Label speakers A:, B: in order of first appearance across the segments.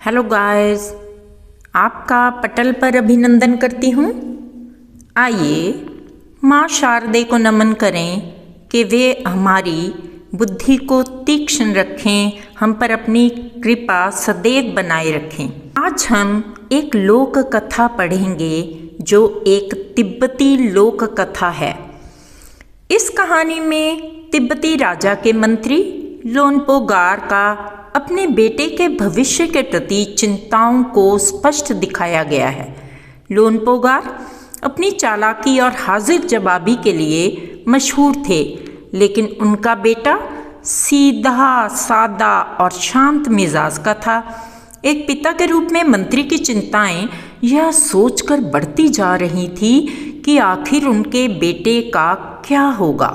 A: Hello guys, आपका पटल पर अभिनंदन करती हूँ। आइए माँ शारदे को नमन करें कि वे हमारी बुद्धि को तीक्ष्ण रखें, हम पर अपनी कृपा सदैव बनाए रखें। आज हम एक लोक कथा पढ़ेंगे जो एक तिब्बती लोक कथा है। इस कहानी में तिब्बती राजा के मंत्री लोनपो गार का अपने बेटे के भविष्य के प्रति चिंताओं को स्पष्ट दिखाया गया है। लोनपो गार अपनी चालाकी और हाजिर जवाबी के लिए मशहूर थे, लेकिन उनका बेटा सीधा सादा और शांत मिजाज का था। एक पिता के रूप में मंत्री की चिंताएं यह सोचकर बढ़ती जा रही थी कि आखिर उनके बेटे का क्या होगा।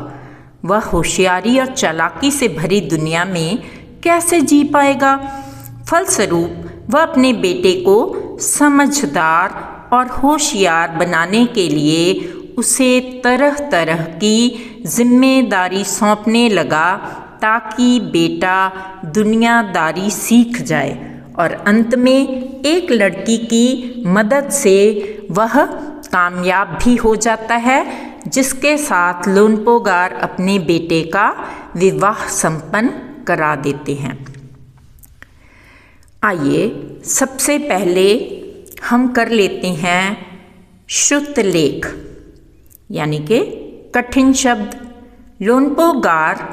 A: वह होशियारी और चालाकी से भरी दुनिया में कैसे जी पाएगा। फलस्वरूप वह अपने बेटे को समझदार और होशियार बनाने के लिए उसे तरह तरह की जिम्मेदारी सौंपने लगा ताकि बेटा दुनियादारी सीख जाए और अंत में एक लड़की की मदद से वह कामयाब भी हो जाता है, जिसके साथ लोनपो गार अपने बेटे का विवाह संपन्न करा देते हैं। आइए सबसे पहले हम कर लेते हैं श्रुत लेख, यानी कि कठिन शब्द। लोनपो गार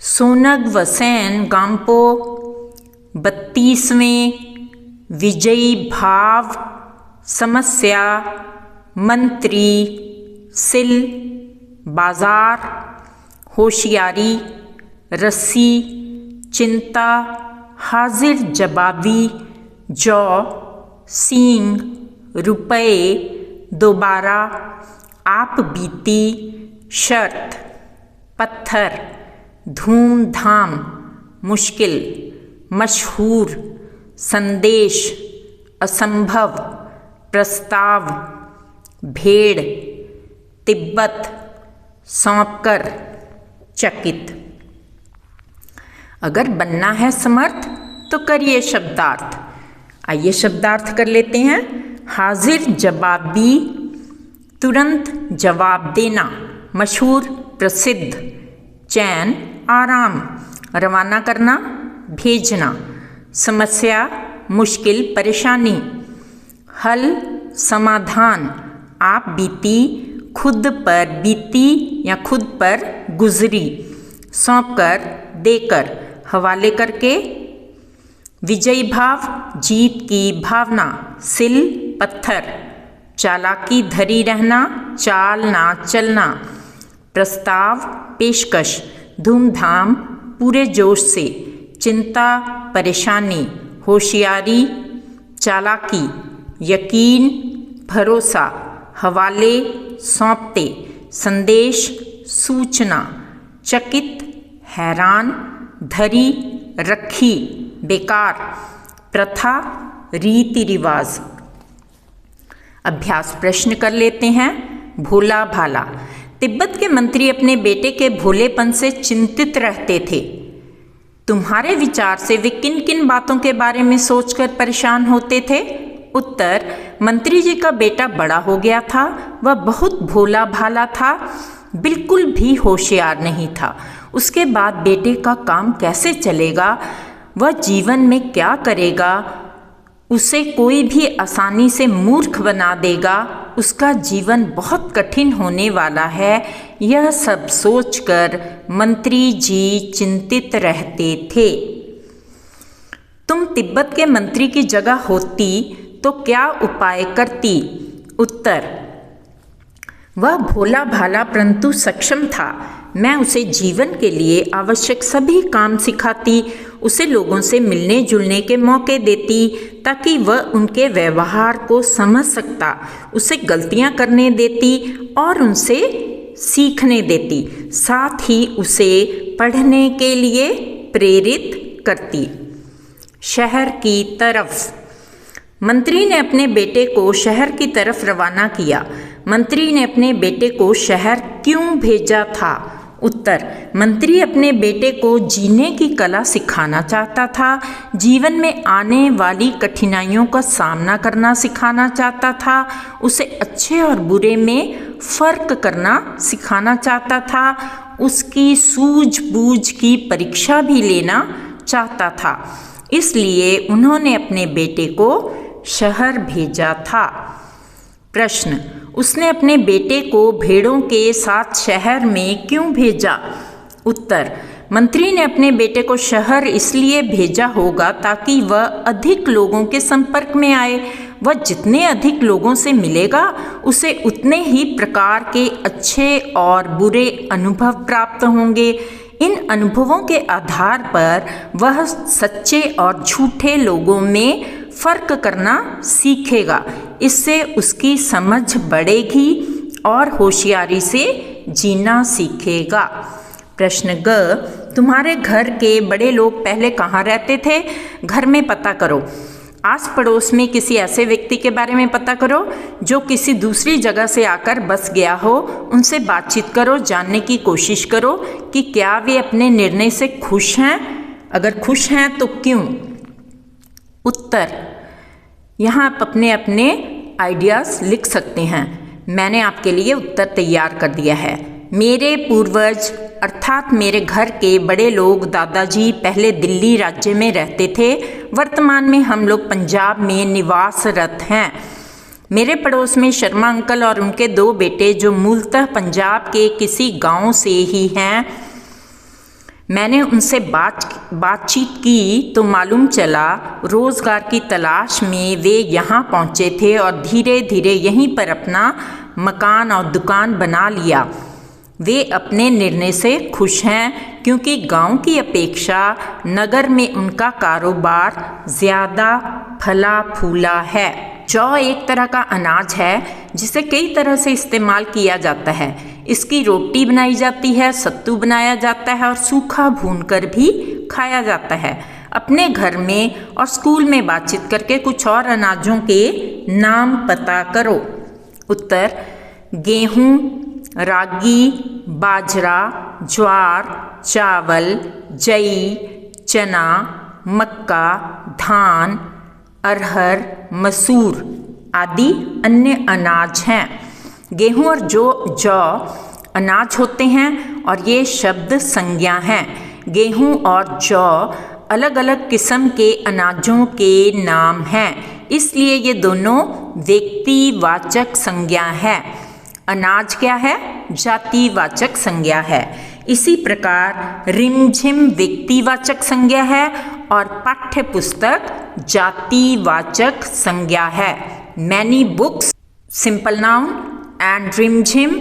A: सोनग वसैन गांपो 32वें विजयी भाव समस्या मंत्री सिल बाजार होशियारी रस्सी चिंता हाजिर जवाबी जौ सींग रुपए दोबारा आप बीती शर्त पत्थर धूमधाम मुश्किल मशहूर संदेश असंभव प्रस्ताव भेड़ तिब्बत सौंपकर चकित। अगर बनना है समर्थ तो करिए शब्दार्थ। आइए शब्दार्थ कर लेते हैं। हाजिर जवाबी तुरंत जवाब देना, मशहूर प्रसिद्ध, चैन आराम, रवाना करना भेजना, समस्या मुश्किल परेशानी, हल समाधान, आप बीती खुद पर बीती या खुद पर गुजरी, सौंप कर देकर हवाले करके, विजयी भाव जीत की भावना, सिल पत्थर चालाकी धरी रहना चाल ना चलना, प्रस्ताव पेशकश धूमधाम पूरे जोश से, चिंता परेशानी, होशियारी चालाकी, यकीन भरोसा, हवाले सौंपते, संदेश सूचना, चकित हैरान, धरी रखी बेकार, प्रथा रीति रिवाज। अभ्यास प्रश्न कर लेते हैं। भोला भाला। तिब्बत के मंत्री अपने बेटे के भोलेपन से चिंतित रहते थे। तुम्हारे विचार से वे किन किन बातों के बारे में सोचकर परेशान होते थे? उत्तर, मंत्री जी का बेटा बड़ा हो गया था, वह बहुत भोला भाला था, बिल्कुल भी होशियार नहीं था। उसके बाद बेटे का काम कैसे चलेगा, वह जीवन में क्या करेगा, उसे कोई भी आसानी से मूर्ख बना देगा, उसका जीवन बहुत कठिन होने वाला है। यह सब सोचकर मंत्री जी चिंतित रहते थे। तुम तिब्बत के मंत्री की जगह होती तो क्या उपाय करती? उत्तर, वह भोला भाला परंतु सक्षम था। मैं उसे जीवन के लिए आवश्यक सभी काम सिखाती, उसे लोगों से मिलने जुलने के मौके देती ताकि वह उनके व्यवहार को समझ सकता, उसे गलतियां करने देती और उनसे सीखने देती, साथ ही उसे पढ़ने के लिए प्रेरित करती। शहर की तरफ। मंत्री ने अपने बेटे को शहर की तरफ रवाना किया। मंत्री ने अपने बेटे को शहर क्यों भेजा था? उत्तर, मंत्री अपने बेटे को जीने की कला सिखाना चाहता था, जीवन में आने वाली कठिनाइयों का सामना करना सिखाना चाहता था, उसे अच्छे और बुरे में फर्क करना सिखाना चाहता था, उसकी सूझबूझ की परीक्षा भी लेना चाहता था। इसलिए उन्होंने अपने बेटे को शहर भेजा था। प्रश्न, उसने अपने बेटे को भेड़ों के साथ शहर में क्यों भेजा? उत्तर, मंत्री ने अपने बेटे को शहर इसलिए भेजा होगा ताकि वह अधिक लोगों के संपर्क में आए। वह जितने अधिक लोगों से मिलेगा उसे उतने ही प्रकार के अच्छे और बुरे अनुभव प्राप्त होंगे। इन अनुभवों के आधार पर वह सच्चे और झूठे लोगों में फर्क करना सीखेगा। इससे उसकी समझ बढ़ेगी और होशियारी से जीना सीखेगा। प्रश्न ग, तुम्हारे घर के बड़े लोग पहले कहाँ रहते थे? घर में पता करो। आस पड़ोस में किसी ऐसे व्यक्ति के बारे में पता करो जो किसी दूसरी जगह से आकर बस गया हो। उनसे बातचीत करो, जानने की कोशिश करो कि क्या वे अपने निर्णय से खुश हैं। अगर खुश हैं तो क्यों? उत्तर, यहाँ आप अपने अपने आइडियाज़ लिख सकते हैं। मैंने आपके लिए उत्तर तैयार कर दिया है। मेरे पूर्वज अर्थात मेरे घर के बड़े लोग दादाजी पहले दिल्ली राज्य में रहते थे। वर्तमान में हम लोग पंजाब में निवासरत हैं। मेरे पड़ोस में शर्मा अंकल और उनके 2 बेटे जो मूलतः पंजाब के किसी गांव से ही हैं। मैंने उनसे बातचीत की तो मालूम चला रोज़गार की तलाश में वे यहाँ पहुँचे थे और धीरे धीरे यहीं पर अपना मकान और दुकान बना लिया। वे अपने निर्णय से खुश हैं क्योंकि गांव की अपेक्षा नगर में उनका कारोबार ज़्यादा फला फूला है। जौ एक तरह का अनाज है जिसे कई तरह से इस्तेमाल किया जाता है। इसकी रोटी बनाई जाती है, सत्तू बनाया जाता है और सूखा भूनकर भी खाया जाता है। अपने घर में और स्कूल में बातचीत करके कुछ और अनाजों के नाम पता करो। उत्तर, गेहूँ, रागी, बाजरा, ज्वार, चावल, जई, चना, मक्का, धान, अरहर, मसूर आदि अन्य अनाज हैं। गेहूँ और जौ अनाज होते हैं और ये शब्द संज्ञा हैं। गेहूँ और जौ अलग अलग किस्म के अनाजों के नाम हैं, इसलिए ये दोनों व्यक्तिवाचक संज्ञा है। अनाज क्या है? जातिवाचक संज्ञा है। इसी प्रकार रिमझिम व्यक्तिवाचक संज्ञा है और पाठ्य पुस्तक जातिवाचक संज्ञा है। Many books simple noun and रिमझिम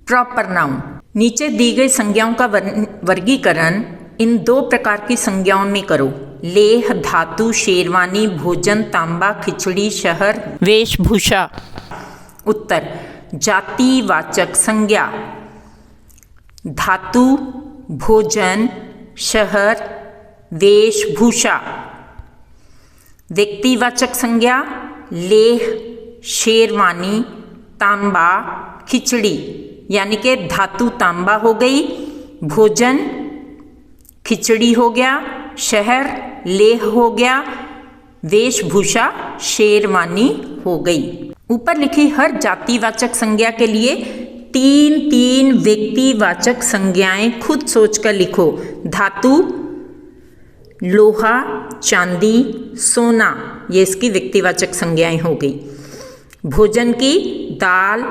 A: प्रॉपर नाउन। नीचे दी गई संज्ञाओं का वर्गीकरण इन 2 प्रकार की संज्ञाओं में करो। लेह, धातु, शेरवानी, भोजन, तांबा, खिचड़ी, शहर, वेशभूषा। उत्तर, जातिवाचक संज्ञा धातु, भोजन, शहर, वेशभूषा। व्यक्तिवाचक संज्ञा लेह, शेरवानी, तांबा, खिचड़ी, यानी कि धातु तांबा हो गई, भोजन खिचड़ी हो गया, शहर लेह हो गया, वेशभूषा शेरवानी हो गई। ऊपर लिखी हर जातिवाचक संज्ञा के लिए 3 व्यक्तिवाचक संज्ञाएं खुद सोचकर लिखो। धातु लोहा, चांदी, सोना, ये इसकी व्यक्तिवाचक संज्ञाएं हो गई। भोजन की दाल,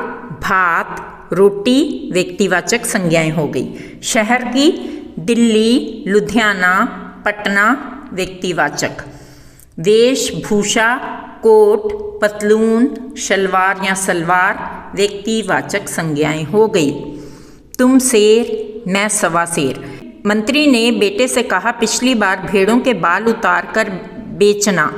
A: भात, रोटी व्यक्तिवाचक संज्ञाएं हो गई। शहर की दिल्ली, लुधियाना, पटना व्यक्तिवाचक। वेशभूषा कोट, पतलून, शलवार या सलवार व्यक्तिवाचक संज्ञाएं हो गई। तुम शेर, मैं सवा शेर। मंत्री ने बेटे से कहा, पिछली बार भेड़ों के बाल उतार कर बेचना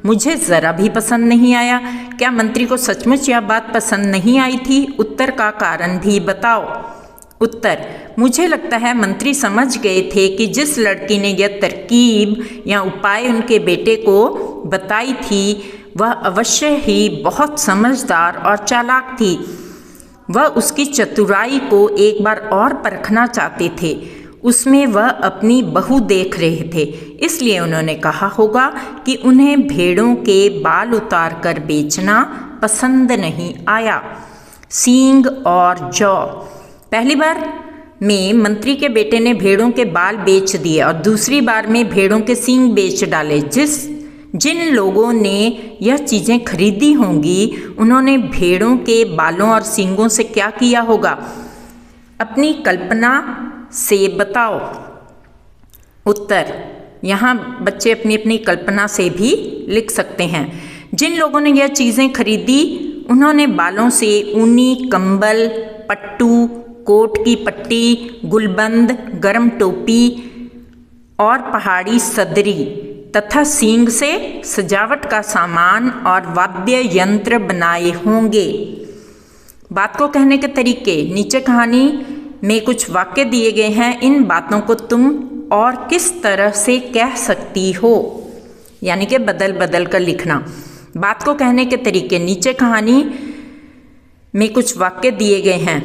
A: मुझे ज़रा भी पसंद नहीं आया। क्या मंत्री को सचमुच यह बात पसंद नहीं आई थी? उत्तर का कारण भी बताओ। उत्तर, मुझे लगता है मंत्री समझ गए थे कि जिस लड़की ने यह तरकीब या उपाय उनके बेटे को बताई थी वह अवश्य ही बहुत समझदार और चालाक थी। वह उसकी चतुराई को एक बार और परखना चाहते थे। उसमें वह अपनी बहू देख रहे थे, इसलिए उन्होंने कहा होगा कि उन्हें भेड़ों के बाल उतार कर बेचना पसंद नहीं आया। सींग और जौ। पहली बार में मंत्री के बेटे ने भेड़ों के बाल बेच दिए और दूसरी बार में भेड़ों के सींग बेच डाले। जिन लोगों ने यह चीज़ें खरीदी होंगी उन्होंने भेड़ों के बालों और सींगों से क्या किया होगा? अपनी कल्पना से बताओ। उत्तर, यहाँ बच्चे अपनी अपनी कल्पना से भी लिख सकते हैं। जिन लोगों ने यह चीज़ें खरीदी उन्होंने बालों से ऊनी कंबल, पट्टू, कोट की पट्टी, गुलबंद, गरम टोपी और पहाड़ी सदरी तथा सींग से सजावट का सामान और वाद्य यंत्र बनाए होंगे। बात को कहने के तरीके। नीचे कहानी में कुछ वाक्य दिए गए हैं, इन बातों को तुम और किस तरह से कह सकती हो, यानी कि बदल बदल कर लिखना। बात को कहने के तरीके। नीचे कहानी में कुछ वाक्य दिए गए हैं।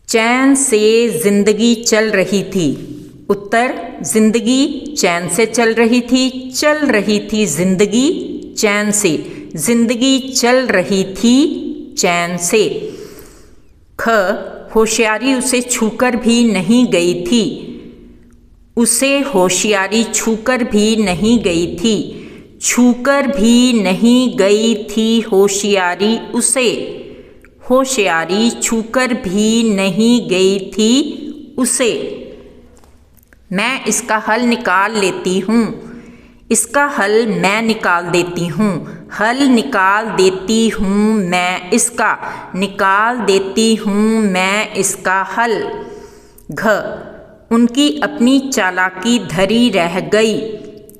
A: चैन से जिंदगी चल रही थी। उत्तर, जिंदगी चैन से चल रही थी जिंदगी चैन से, जिंदगी चल रही थी चैन से। ख, होशियारी उसे छूकर भी नहीं गई थी। उसे होशियारी छूकर भी नहीं गई थी। छूकर भी नहीं गई थी होशियारी उसे। होशियारी छूकर भी नहीं गई थी उसे। मैं इसका हल निकाल लेती हूँ। इसका हल मैं निकाल देती हूँ। हल निकाल देती हूँ मैं इसका। निकाल देती हूँ मैं इसका हल। घ, उनकी अपनी चालाकी धरी रह गई।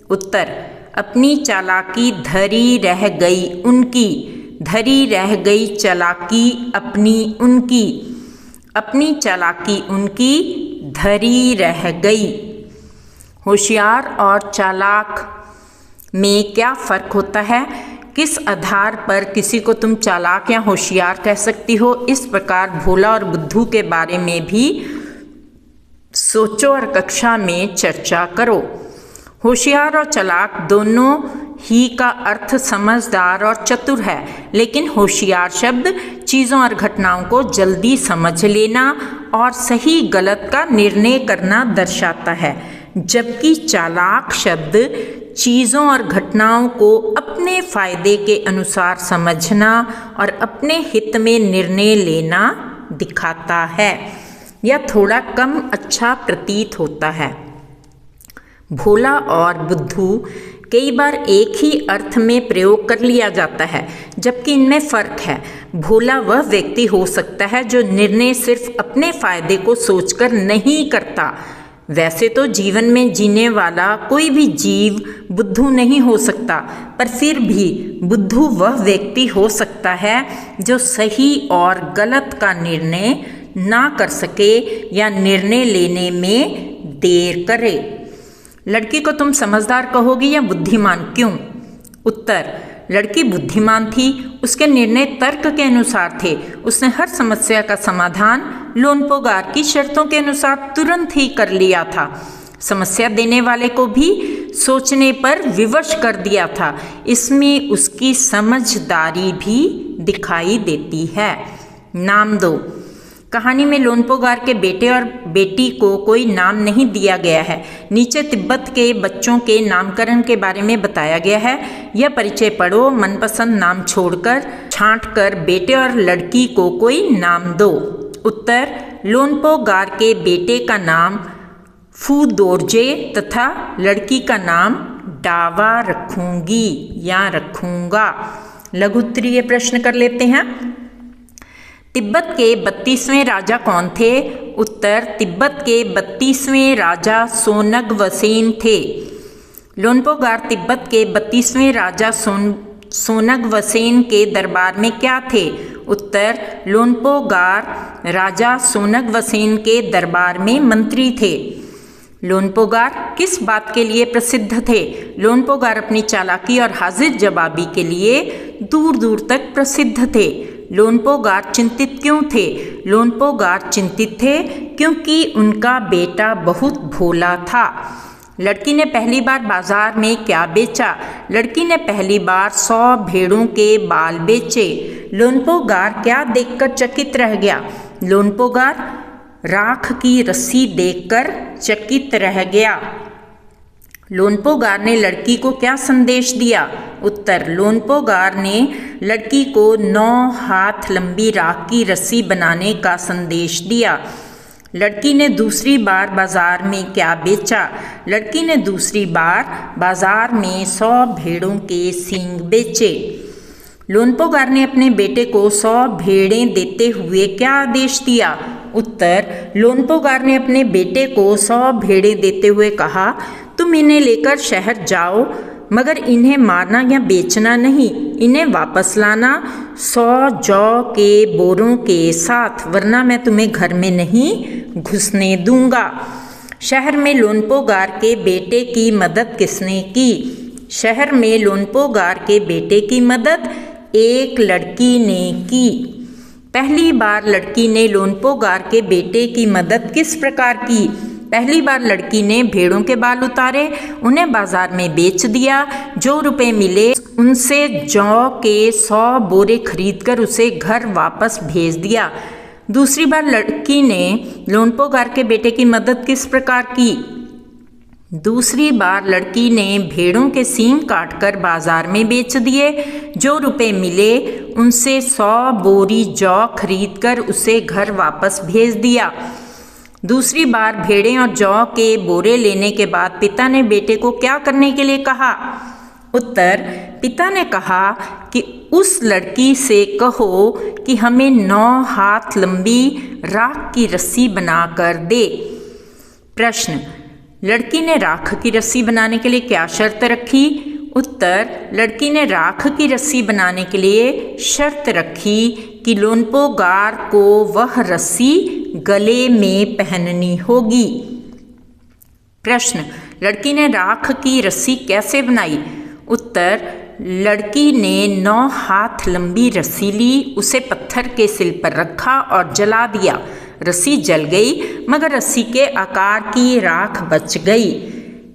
A: उत्तर, अपनी चालाकी धरी रह गई उनकी। धरी रह गई चालाकी अपनी उनकी। अपनी चालाकी उनकी धरी रह गई। होशियार और चालाक में क्या फ़र्क होता है? किस आधार पर किसी को तुम चालाक या होशियार कह सकती हो? इस प्रकार भोला और बुद्धू के बारे में भी सोचो और कक्षा में चर्चा करो। होशियार और चालाक दोनों ही का अर्थ समझदार और चतुर है, लेकिन होशियार शब्द चीज़ों और घटनाओं को जल्दी समझ लेना और सही गलत का निर्णय करना दर्शाता है, जबकि चालाक शब्द चीज़ों और घटनाओं को अपने फायदे के अनुसार समझना और अपने हित में निर्णय लेना दिखाता है। यह थोड़ा कम अच्छा प्रतीत होता है। भोला और बुद्धू कई बार एक ही अर्थ में प्रयोग कर लिया जाता है, जबकि इनमें फ़र्क है। भोला वह व्यक्ति हो सकता है जो निर्णय सिर्फ अपने फायदे को सोचकर नहीं करता। वैसे तो जीवन में जीने वाला कोई भी जीव बुद्धू नहीं हो सकता, पर फिर भी बुद्धू वह व्यक्ति हो सकता है जो सही और गलत का निर्णय ना कर सके या निर्णय लेने में देर करे। लड़की को तुम समझदार कहोगी या बुद्धिमान, क्यों? उत्तर, लड़की बुद्धिमान थी। उसके निर्णय तर्क के अनुसार थे। उसने हर समस्या का समाधान लोनपोगार की शर्तों के अनुसार तुरंत ही कर लिया था। समस्या देने वाले को भी सोचने पर विवश कर दिया था। इसमें उसकी समझदारी भी दिखाई देती है। नाम दो। कहानी में लोनपोगार के बेटे और बेटी को कोई नाम नहीं दिया गया है। नीचे तिब्बत के बच्चों के नामकरण के बारे में बताया गया है। यह परिचय पढ़ो। मनपसंद नाम छोड़कर छांटकर बेटे और लड़की को कोई नाम दो। उत्तर, लोनपोगार के बेटे का नाम फूदोरजे तथा लड़की का नाम डावा रखूंगी या रखूंगा। लघु उत्तरीय प्रश्न कर लेते हैं। तिब्बत के 32वें राजा कौन थे? उत्तर, तिब्बत के 32वें राजा सोनगवसेन थे। लोनपोगार तिब्बत के 32वें राजा सोनगवसेन के दरबार में क्या थे? उत्तर, लोनपोगार राजा सोनगवसेन के दरबार में मंत्री थे। लोनपोगार किस बात के लिए प्रसिद्ध थे? लोनपोगार अपनी चालाकी और हाजिर जवाबी के लिए दूर दूर तक प्रसिद्ध थे। लोनपोगार चिंतित क्यों थे? लोनपोगार चिंतित थे क्योंकि उनका बेटा बहुत भोला था। लड़की ने पहली बार बाजार में क्या बेचा? लड़की ने पहली बार 100 भेड़ों के बाल बेचे। लोनपोगार क्या देखकर चकित रह गया? लोनपोगार राख की रस्सी देखकर चकित रह गया। लोनपोगार ने लड़की को क्या संदेश दिया? उत्तर, लोनपोगार ने लड़की को 9 हाथ लंबी राख की रस्सी बनाने का संदेश दिया। लड़की ने दूसरी बार बाजार में क्या बेचा? लड़की ने दूसरी बार बाजार में 100 भेड़ों के सींग बेचे। लोनपोगार ने अपने बेटे को 100 भेड़ें देते हुए क्या आदेश दिया? उत्तर, लोनपोगार ने अपने बेटे को 100 भेड़ें देते हुए कहा, तुम इन्हें लेकर शहर जाओ, मगर इन्हें मारना या बेचना नहीं, इन्हें वापस लाना 100 जौ के बोरों के साथ, वरना मैं तुम्हें घर में नहीं घुसने दूंगा। शहर में लोनपोगार के बेटे की मदद किसने की? शहर में लोनपोगार के बेटे की मदद एक लड़की ने की। पहली बार लड़की ने लोनपोगार के बेटे की मदद किस प्रकार की? पहली बार लड़की ने भेड़ों के बाल उतारे, उन्हें बाजार में बेच दिया, जो रुपए मिले उनसे जौ के 100 बोरे खरीदकर उसे घर वापस भेज दिया। दूसरी बार लड़की ने लोनपोगार के बेटे की मदद किस प्रकार की? दूसरी बार लड़की ने भेड़ों के सींग काटकर बाजार में बेच दिए, जो रुपए मिले उनसे 100 बोरी जौ खरीदकर उसे घर वापस भेज दिया। दूसरी बार भेड़ें और जौ के बोरे लेने के बाद पिता ने बेटे को क्या करने के लिए कहा? उत्तर, पिता ने कहा कि उस लड़की से कहो कि हमें 9 हाथ लंबी राख की रस्सी बनाकर दे। प्रश्न, लड़की ने राख की रस्सी बनाने के लिए क्या शर्त रखी? उत्तर, लड़की ने राख की रस्सी बनाने के लिए शर्त रखी कि लोनपोगार को वह रस्सी गले में पहननी होगी। प्रश्न, लड़की ने राख की रस्सी कैसे बनाई? उत्तर, लड़की ने 9 हाथ लंबी रस्सी ली, उसे पत्थर के सिल पर रखा और जला दिया। रस्सी जल गई, मगर रस्सी के आकार की राख बच गई।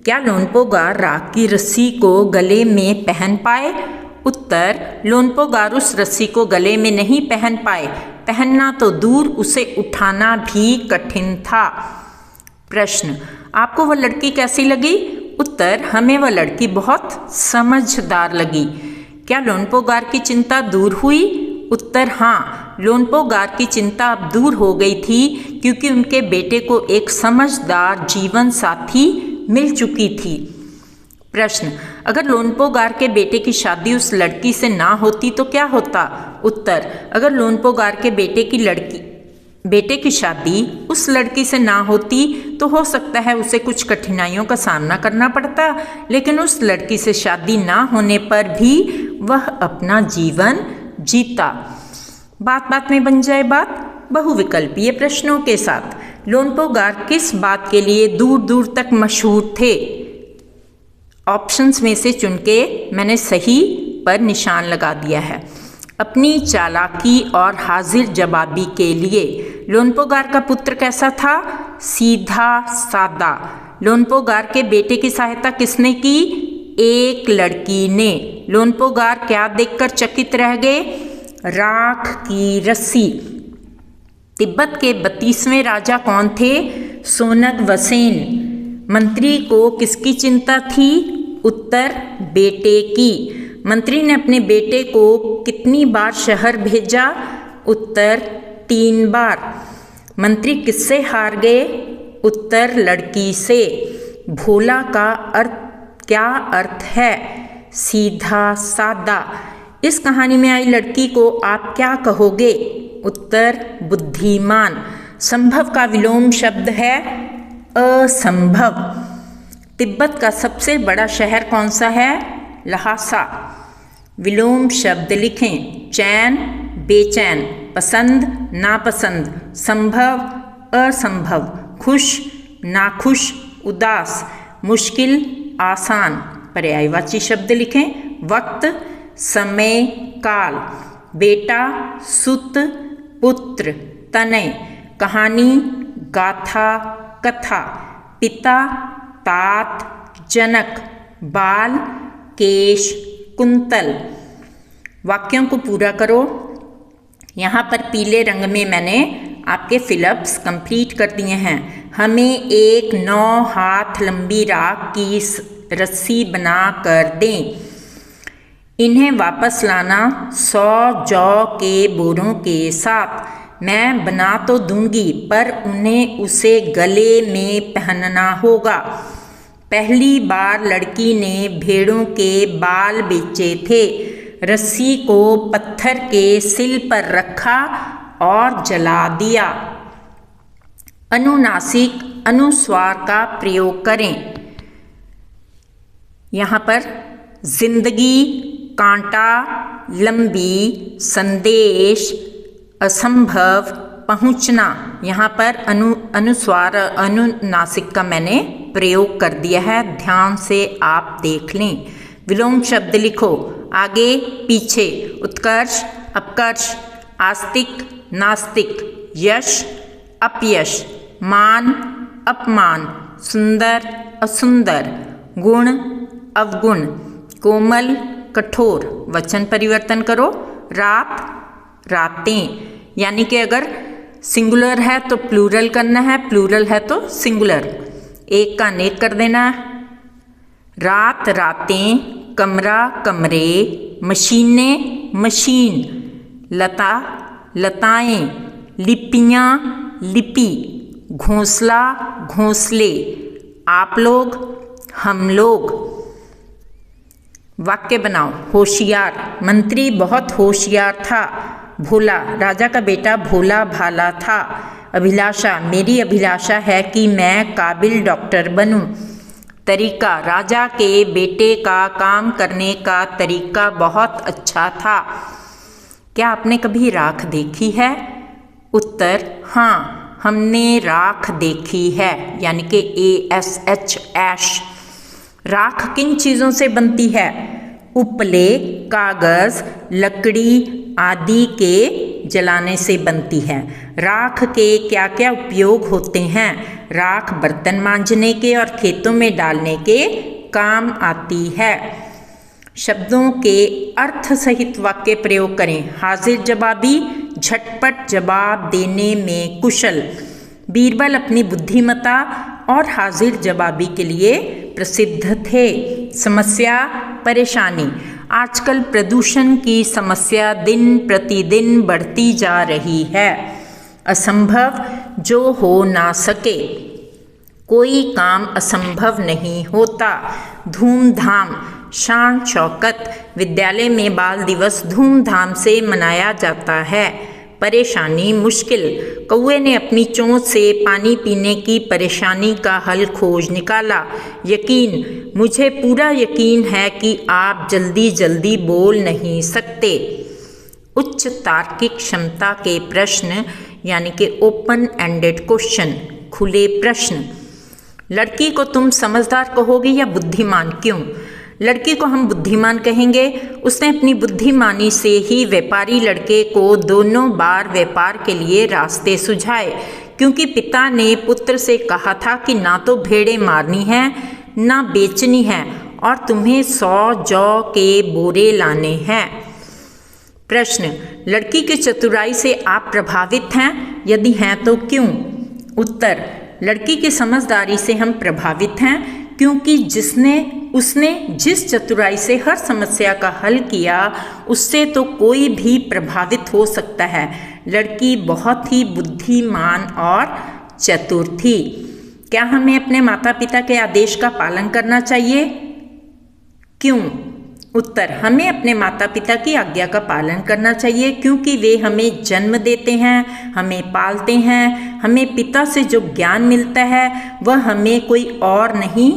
A: क्या लोनपोगार राख की रस्सी को गले में पहन पाए? उत्तर, लोनपोगार उस रस्सी को गले में नहीं पहन पाए। पहनना तो दूर, उसे उठाना भी कठिन था। प्रश्न, आपको वह लड़की कैसी लगी? उत्तर, हमें वह लड़की बहुत समझदार लगी। क्या लोनपोगार की चिंता दूर हुई? उत्तर, हाँ, लोनपोगार की चिंता अब दूर हो गई थी, क्योंकि उनके बेटे को एक समझदार जीवन साथी मिल चुकी थी। प्रश्न, अगर लोनपोगार के बेटे की शादी उस लड़की से ना होती तो क्या होता? उत्तर, अगर लोनपोगार के बेटे की शादी उस लड़की से ना होती तो हो सकता है उसे कुछ कठिनाइयों का सामना करना पड़ता, लेकिन उस लड़की से शादी ना होने पर भी वह अपना जीवन जीता। बात बात में बन जाए बात बहुविकल्पीय प्रश्नों के साथ। लोनपोगार किस बात के लिए दूर दूर तक मशहूर थे? ऑप्शंस में से चुनके मैंने सही पर निशान लगा दिया है। अपनी चालाकी और हाजिर जवाबी के लिए। लोनपोगार का पुत्र कैसा था? सीधा सादा। लोनपोगार के बेटे की सहायता किसने की? एक लड़की ने। लोनपोगार क्या देखकर चकित रह गए? राख की रस्सी। तिब्बत के 32वें राजा कौन थे? सोनग-वसेन। मंत्री को किसकी चिंता थी? उत्तर, बेटे की। मंत्री ने अपने बेटे को कितनी बार शहर भेजा? उत्तर, 3 बार। मंत्री किससे हार गए? उत्तर, लड़की से। भोला का क्या अर्थ है? सीधा सादा। इस कहानी में आई लड़की को आप क्या कहोगे? उत्तर, बुद्धिमान। संभव का विलोम शब्द है असंभव। तिब्बत का सबसे बड़ा शहर कौन सा है? लहासा। विलोम शब्द लिखें। चैन, बेचैन। पसंद, नापसंद। संभव, असंभव। खुश, नाखुश। उदास, मुश्किल, आसान। पर्यायवाची शब्द लिखें। वक्त, समय, काल। बेटा, सुत, पुत्र, तनय, कहानी, गाथा, कथा, पिता, तात, जनक, बाल, केश, कुंतल। वाक्यों को पूरा करो। यहाँ पर पीले रंग में मैंने आपके फिलअप्स कंप्लीट कर दिए हैं। हमें एक 9 हाथ लंबी राख की रस्सी बना कर दें। इन्हें वापस लाना 100 जौ के बोरों के साथ। मैं बना तो दूंगी पर उन्हें उसे गले में पहनना होगा। पहली बार लड़की ने भेड़ों के बाल बेचे थे। रस्सी को पत्थर के सिल पर रखा और जला दिया। अनुनासिक अनुस्वार का प्रयोग करें। यहाँ पर जिंदगी, कांटा, लंबी, संदेश, असंभव, पहुँचना। यहाँ पर अनुस्वार अनुनासिक का मैंने प्रयोग कर दिया है, ध्यान से आप देख लें। विलोम शब्द लिखो, आगे पीछे, उत्कर्ष अपकर्ष, आस्तिक नास्तिक, यश अपयश, मान अपमान, सुंदर असुंदर, गुण अवगुण, कोमल कठोर। वचन परिवर्तन करो, रात रातें। यानी कि अगर सिंगुलर है तो प्लूरल करना है, प्लूरल है तो सिंगुलर। एक का अनेक कर देना है। रात रातें, कमरा कमरे, मशीनें मशीन, लता लताएं, लिपियाँ लिपि, घोंसला घोंसले, आप लोग हम लोग। वाक्य बनाओ। होशियार, मंत्री बहुत होशियार था। भोला, राजा का बेटा भोला भाला था। अभिलाषा, मेरी अभिलाषा है कि मैं काबिल डॉक्टर बनूं। तरीका, राजा के बेटे का काम करने का तरीका बहुत अच्छा था। क्या आपने कभी राख देखी है? उत्तर, हाँ, हमने राख देखी है, यानी कि ASH ऐश। राख किन चीज़ों से बनती है? उपले, कागज़, लकड़ी आदि के जलाने से बनती है। राख के क्या क्या उपयोग होते हैं? राख बर्तन मांजने के और खेतों में डालने के काम आती है। शब्दों के अर्थ सहित वाक्य प्रयोग करें। हाजिर जवाबी, झटपट जवाब देने में कुशल। बीरबल अपनी बुद्धिमत्ता और हाजिर जवाबी के लिए प्रसिद्ध थे। समस्या, परेशानी, आजकल प्रदूषण की समस्या दिन प्रतिदिन बढ़ती जा रही है। असंभव, जो हो ना सके, कोई काम असंभव नहीं होता। धूमधाम, शान शौकत, विद्यालय में बाल दिवस धूमधाम से मनाया जाता है। परेशानी, मुश्किल, कौवे ने अपनी चोंच से पानी पीने की परेशानी का हल खोज निकाला। यकीन, मुझे पूरा यकीन है कि आप जल्दी जल्दी बोल नहीं सकते। उच्च तार्किक क्षमता के प्रश्न, यानी कि ओपन एंडेड क्वेश्चन, खुले प्रश्न। लड़की को तुम समझदार कहोगे या बुद्धिमान? क्यों? लड़की को हम बुद्धिमान कहेंगे। उसने अपनी बुद्धिमानी से ही व्यापारी लड़के को दोनों बार व्यापार के लिए रास्ते सुझाए, क्योंकि पिता ने पुत्र से कहा था कि ना तो भेड़ें मारनी हैं ना बेचनी हैं, और तुम्हें 100 जौ के बोरे लाने हैं। प्रश्न, लड़की की चतुराई से आप प्रभावित हैं? यदि हैं तो क्यों? उत्तर, लड़की की समझदारी से हम प्रभावित हैं, क्योंकि उसने जिस चतुराई से हर समस्या का हल किया, उससे तो कोई भी प्रभावित हो सकता है। लड़की बहुत ही बुद्धिमान और चतुर थी। क्या हमें अपने माता पिता के आदेश का पालन करना चाहिए? क्यों? उत्तर, हमें अपने माता पिता की आज्ञा का पालन करना चाहिए, क्योंकि वे हमें जन्म देते हैं, हमें पालते हैं। हमें पिता से जो ज्ञान मिलता है वह हमें कोई और नहीं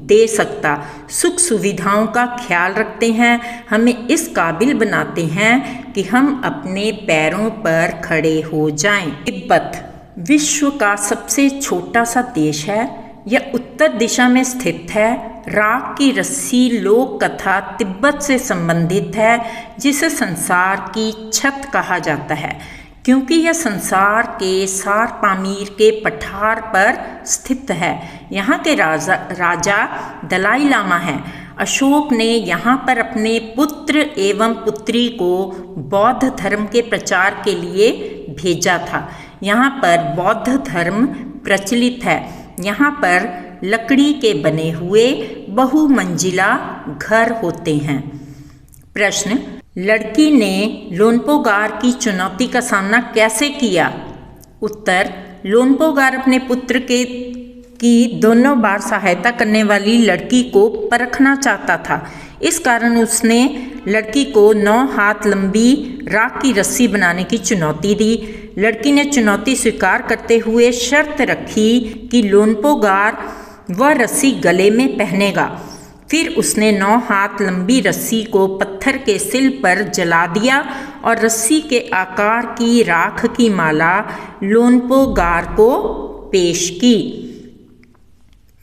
A: दे सकता। सुख सुविधाओं का ख्याल रखते हैं, हमें इस काबिल बनाते हैं कि हम अपने पैरों पर खड़े हो जाएं। तिब्बत विश्व का सबसे छोटा सा देश है। यह उत्तर दिशा में स्थित है राख की रस्सी लोक कथा तिब्बत से संबंधित है, जिसे संसार की छत कहा जाता है, क्योंकि यह संसार के सार पामीर के पठार पर स्थित है। यहाँ के राजा दलाई लामा हैं। अशोक ने यहाँ पर अपने पुत्र एवं पुत्री को बौद्ध धर्म के प्रचार के लिए भेजा था। यहाँ पर बौद्ध धर्म प्रचलित है। यहाँ पर लकड़ी के बने हुए बहुमंजिला घर होते हैं। प्रश्न, लड़की ने लोन्पोगार की चुनौती का सामना कैसे किया? उत्तर, लोन्पोगार अपने पुत्र की दोनों बार सहायता करने वाली लड़की को परखना चाहता था। इस कारण उसने लड़की को 9 हाथ लंबी राख की रस्सी बनाने की चुनौती दी। लड़की ने चुनौती स्वीकार करते हुए शर्त रखी कि लोन्पोगार वह रस्सी गले में पहनेगा। फिर उसने 9 हाथ लंबी रस्सी को पत्थर के सिल पर जला दिया और रस्सी के आकार की राख की माला लोन्पोगार को पेश की।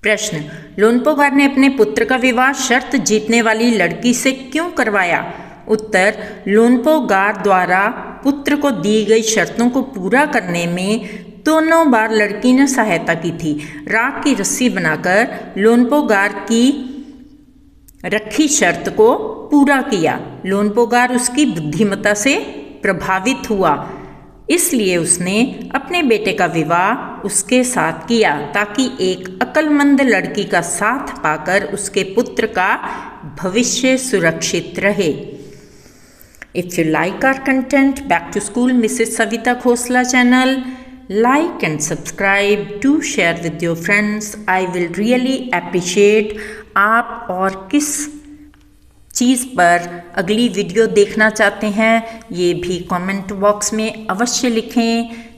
A: प्रश्न, लोन्पोगार ने अपने पुत्र का विवाह शर्त जीतने वाली लड़की से क्यों करवाया? उत्तर, लोन्पोगार द्वारा पुत्र को दी गई शर्तों को पूरा करने में दोनों बार लड़की ने सहायता की थी। राख की रस्सी बनाकर लोन्पोगार की रखी शर्त को पूरा किया। लोन्पोगार उसकी बुद्धिमत्ता से प्रभावित हुआ, इसलिए उसने अपने बेटे का विवाह उसके साथ किया, ताकि एक अक्लमंद लड़की का साथ पाकर उसके पुत्र का भविष्य सुरक्षित रहे। If you like our content, Back to School Mrs. Savita Khosla channel, like and subscribe, do share with your friends. I will really appreciate आप और किस चीज़ पर अगली वीडियो देखना चाहते हैं, ये भी कमेंट बॉक्स में अवश्य लिखें।